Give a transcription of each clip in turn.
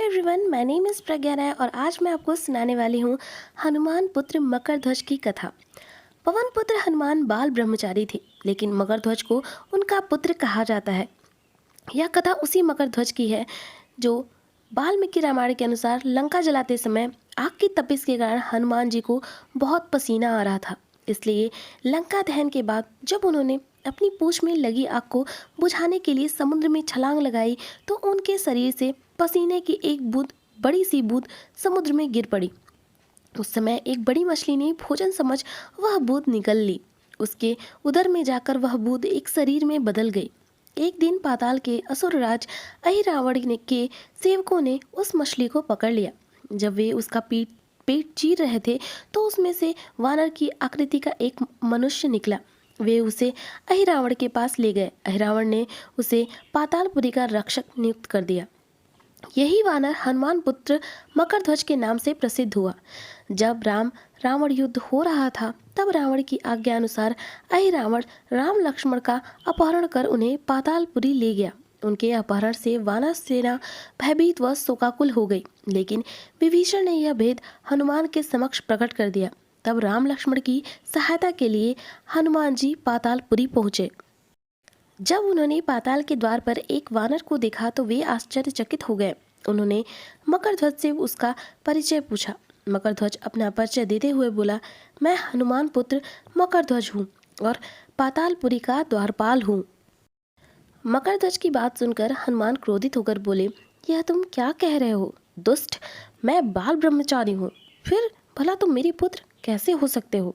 Everyone, my name is प्रज्ञा राय और आज मैं आपको सुनाने वाली हूँ हनुमान पुत्र मकरध्वज की कथा। पवन पुत्र हनुमान बाल ब्रह्मचारी थे, लेकिन मकरध्वज को उनका पुत्र कहा जाता है। यह कथा उसी मकरध्वज की है जो वाल्मीकि रामायण के अनुसार लंका जलाते समय आग की तपिश के कारण हनुमान जी को बहुत पसीना आ रहा था। इसलिए लंका दहन के बाद जब उन्होंने अपनी पूंछ में लगी आग को बुझाने के लिए समुद्र में छलांग लगाई तो उनके शरीर से पसीने की एक बूंद, बड़ी सी बूंद समुद्र में गिर पड़ी। उस समय एक बड़ी मछली ने भोजन समझ वह बूंद निगल ली। उसके उदर में जाकर वह बूंद एक शरीर में बदल गई। एक दिन पाताल के असुर राज अहिरावण के सेवकों ने उस मछली को पकड़ लिया। जब वे उसका पेट चीर रहे थे तो उसमें से वानर की आकृति का एक मनुष्य निकला। वे उसे अहिरावण के पास ले गए। अहिरावण ने उसे पातालपुरी का रक्षक नियुक्त कर दिया। यही वानर हनुमान पुत्र मकरध्वज के नाम से प्रसिद्ध हुआ। जब रावण युद्ध हो रहा था तब रावण की आज्ञा अनुसार अहिरावण राम लक्ष्मण का अपहरण कर उन्हें पातालपुरी ले गया। उनके अपहरण से वानर सेना भयभीत व शोकाकुल हो गई, लेकिन विभीषण ने यह भेद हनुमान के समक्ष प्रकट कर दिया। तब राम लक्ष्मण की सहायता के लिए हनुमान जी पातालपुरी पहुँचे। जब उन्होंने पाताल के द्वार पर एक वानर को देखा तो वे आश्चर्यचकित हो गए। उन्होंने मकरध्वज से उसका परिचय पूछा। मकरध्वज अपना परिचय देते हुए बोला, मैं हनुमान पुत्र मकरध्वज हूँ और पातालपुरी का द्वारपाल हूँ। मकरध्वज की बात सुनकर हनुमान क्रोधित होकर बोले, यह तुम क्या कह रहे हो दुष्ट? मैं बाल ब्रह्मचारी हूँ, फिर भला तुम मेरे पुत्र कैसे हो सकते हो?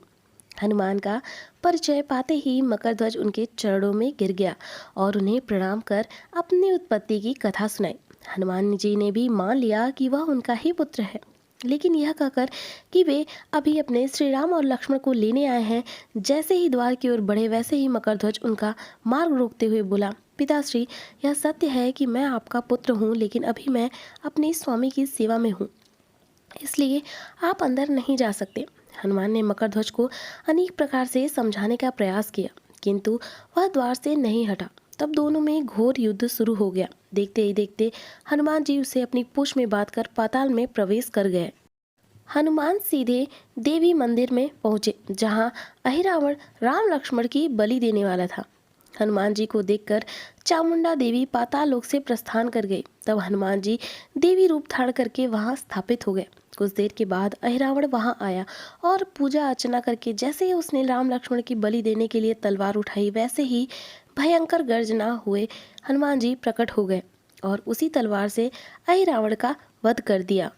हनुमान का परिचय पाते ही मकरध्वज उनके चरणों में गिर गया और उन्हें प्रणाम कर अपनी उत्पत्ति की कथा सुनाई। हनुमान जी ने भी मान लिया कि वह उनका ही पुत्र है, लेकिन यह कहकर कि वे अभी अपने श्री राम और लक्ष्मण को लेने आए हैं। जैसे ही द्वार की ओर बढ़े वैसे ही मकरध्वज उनका मार्ग रोकते हुए बोला, पिताश्री, यह सत्य है कि मैं आपका पुत्र हूँ, लेकिन अभी मैं अपने स्वामी की सेवा में हूँ, इसलिए आप अंदर नहीं जा सकते। हनुमान ने मकरध्वज को अनेक प्रकार से समझाने का प्रयास किया, किंतु वह द्वार से नहीं हटा। तब दोनों में घोर युद्ध शुरू हो गया। देखते ही देखते हनुमान जी उसे अपनी पूंछ में बांधकर पाताल में प्रवेश कर गए। हनुमान सीधे देवी मंदिर में पहुंचे, जहां अहिरावण राम लक्ष्मण की बलि देने वाला था। हनुमान जी को देखकर चामुंडा देवी पाताल लोक से प्रस्थान कर गई। तब हनुमान जी देवी रूप धारण करके वहां स्थापित हो गए। कुछ देर के बाद अहिरावण वहां आया और पूजा अर्चना करके जैसे ही उसने राम लक्ष्मण की बलि देने के लिए तलवार उठाई, वैसे ही भयंकर गर्जना हुए हनुमान जी प्रकट हो गए और उसी तलवार से अहिरावण का वध कर दिया।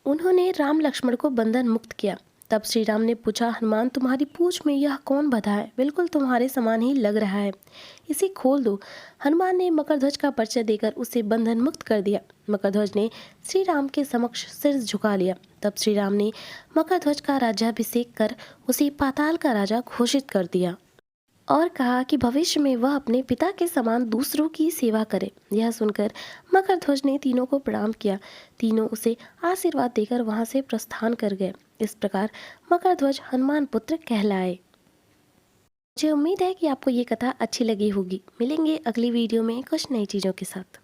उन्होंने राम लक्ष्मण को बंधन मुक्त किया। तब श्री राम ने पूछा, हनुमान, तुम्हारी पूंछ में यह कौन बंधा है? बिल्कुल तुम्हारे समान ही लग रहा है, इसे खोल दो। हनुमान ने मकरध्वज का परिचय देकर उसे बंधन मुक्त कर दिया। मकरध्वज ने श्री राम के समक्ष सिर झुका लिया। तब श्री राम ने मकरध्वज का राज्याभिषेक कर उसे पाताल का राजा घोषित कर दिया और कहा कि भविष्य में वह अपने पिता के समान दूसरों की सेवा करे। यह सुनकर मकरध्वज ने तीनों को प्रणाम किया। तीनों उसे आशीर्वाद देकर वहां से प्रस्थान कर गए। इस प्रकार मकरध्वज हनुमान पुत्र कहलाए। मुझे उम्मीद है कि आपको ये कथा अच्छी लगी होगी। मिलेंगे अगली वीडियो में कुछ नई चीज़ों के साथ।